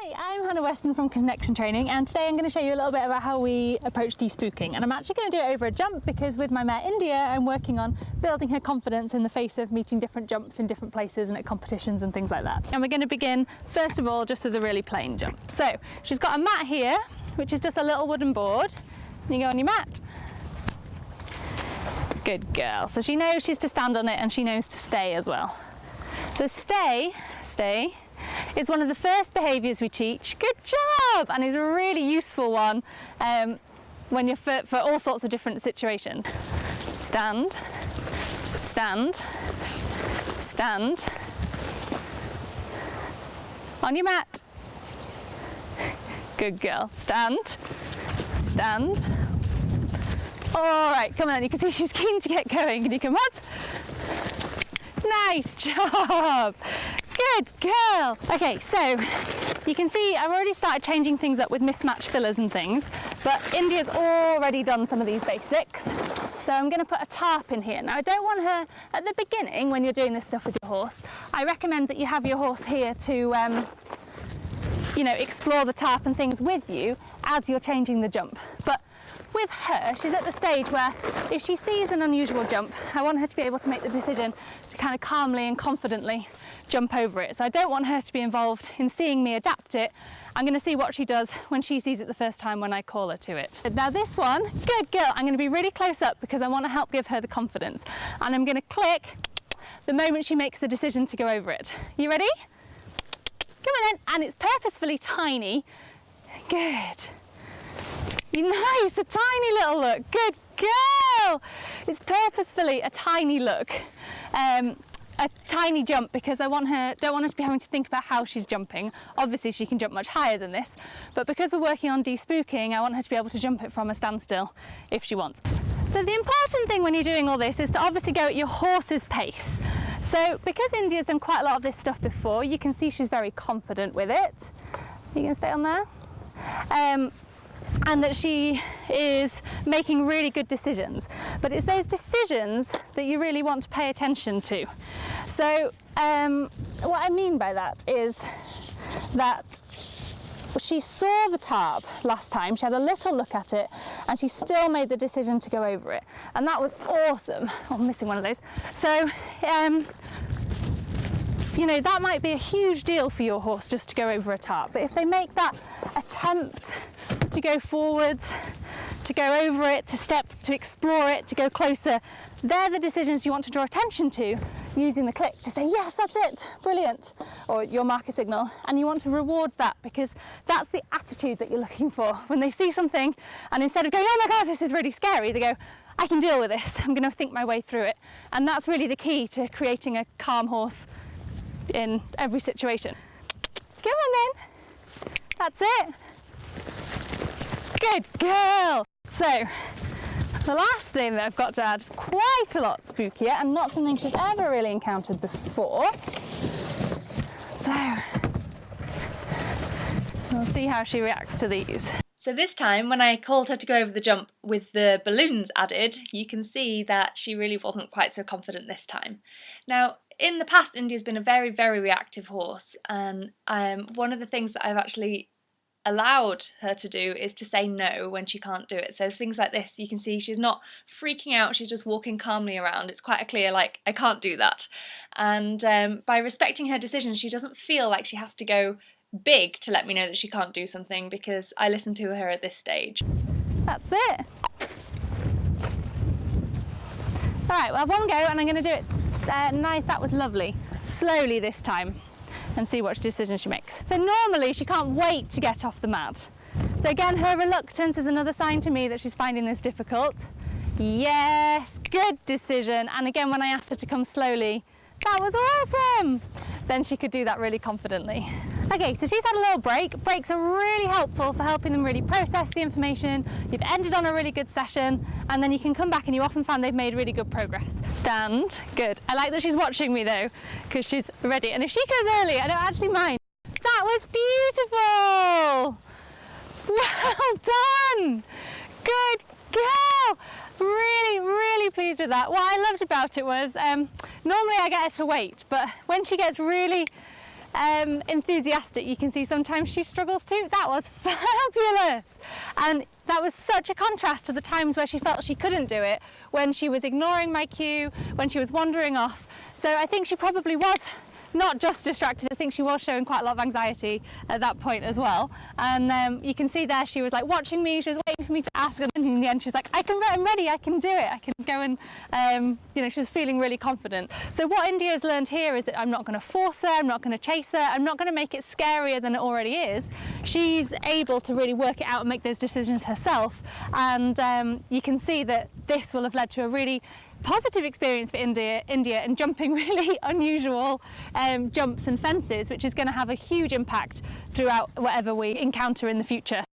Hi, I'm Hannah Weston from Connection Training, and today I'm going to show you a little bit about how we approach de-spooking. And I'm actually going to do it over a jump because with my mare India I'm working on building her confidence in the face of meeting different jumps in different places and at competitions and things like that. And we're going to begin first of all just with a really plain jump. So she's got a mat here, which is just a little wooden board, and you go on your mat. Good girl. So she knows she's to stand on it and she knows to stay as well. So stay is one of the first behaviours we teach. Good job! And it's a really useful one when you're for all sorts of different situations. Stand, stand, stand. On your mat. Good girl. Stand, stand. All right, come on, you can see she's keen to get going. Can you come up? Nice job. Good girl. Okay, so you can see I've already started changing things up with mismatched fillers and things, but India's already done some of these basics. So I'm going to put a tarp in here. Now I don't want her, at the beginning when you're doing this stuff with your horse, I recommend that you have your horse here to, you know, explore the tarp and things with you as you're changing the jump. But with her, she's at the stage where if she sees an unusual jump, I want her to be able to make the decision to kind of calmly and confidently jump over it. So I don't want her to be involved in seeing me adapt it. I'm going to see what she does when she sees it the first time when I call her to it. Now this one, good girl, I'm going to be really close up because I want to help give her the confidence. And I'm going to click the moment she makes the decision to go over it. You ready? Come on then. And it's purposefully tiny. Good. Nice, a tiny little look. Good girl. It's purposefully a tiny look, a tiny jump, because I don't want her to be having to think about how she's jumping. Obviously she can jump much higher than this, but because we're working on de-spooking, I want her to be able to jump it from a standstill if she wants. So the important thing when you're doing all this is to obviously go at your horse's pace. So because India's done quite a lot of this stuff before, you can see she's very confident with it. You can stay on there. And that she is making really good decisions. But it's those decisions that you really want to pay attention to. So what I mean by that is that she saw the tarp last time, she had a little look at it, and she still made the decision to go over it. And that was awesome. Oh, I'm missing one of those. So, you know, that might be a huge deal for your horse just to go over a tarp. But if they make that attempt to go forwards, to go over it, to step, to explore it, to go closer, they're the decisions you want to draw attention to using the click to say, yes, that's it, brilliant, or your marker signal. And you want to reward that because that's the attitude that you're looking for. When they see something and instead of going, oh my God, this is really scary, they go, I can deal with this, I'm going to think my way through it. And that's really the key to creating a calm horse in every situation. Come on then, that's it. Good girl. So the last thing that I've got to add is quite a lot spookier and not something she's ever really encountered before. So we'll see how she reacts to these. So this time when I called her to go over the jump with the balloons added, you can see that she really wasn't quite so confident this time. Now in the past, India's been a very, very reactive horse, and one of the things that I've actually allowed her to do is to say no when she can't do it. So things like this, you can see she's not freaking out, she's just walking calmly around. It's quite a clear, like, I can't do that. And by respecting her decision, she doesn't feel like she has to go big to let me know that she can't do something, because I listen to her at this stage. That's it. All right, well, I have one go and I'm going to do it nice. That was lovely. Slowly this time, and see what decision she makes. So normally she can't wait to get off the mat. So again, her reluctance is another sign to me that she's finding this difficult. Yes, good decision. And again, when I asked her to come slowly, that was awesome. Then she could do that really confidently. Okay, so she's had a little break. Breaks are really helpful for helping them really process the information. You've ended on a really good session, and then you can come back and you often find they've made really good progress. Stand, good. I like that she's watching me though, because she's ready. And if she goes early, I don't actually mind. That was beautiful. Well done. Good girl. Really, really pleased with that. What I loved about it was, normally I get her to wait, but when she gets really enthusiastic. You can see sometimes she struggles too. That was fabulous, and that was such a contrast to the times where she felt she couldn't do it, when she was ignoring my cue, when she was wandering off. So I think she probably was not just distracted, I think she was showing quite a lot of anxiety at that point as well. And you can see there she was like watching me, she was waiting for me to ask, and then in the end she was like, I'm ready, I can do it, I can go. And you know, she was feeling really confident. So what India's learned here is that I'm not going to force her, I'm not going to chase her, I'm not going to make it scarier than it already is. She's able to really work it out and make those decisions herself. And you can see that this will have led to a really positive experience for India in jumping really unusual jumps and fences, which is going to have a huge impact throughout whatever we encounter in the future.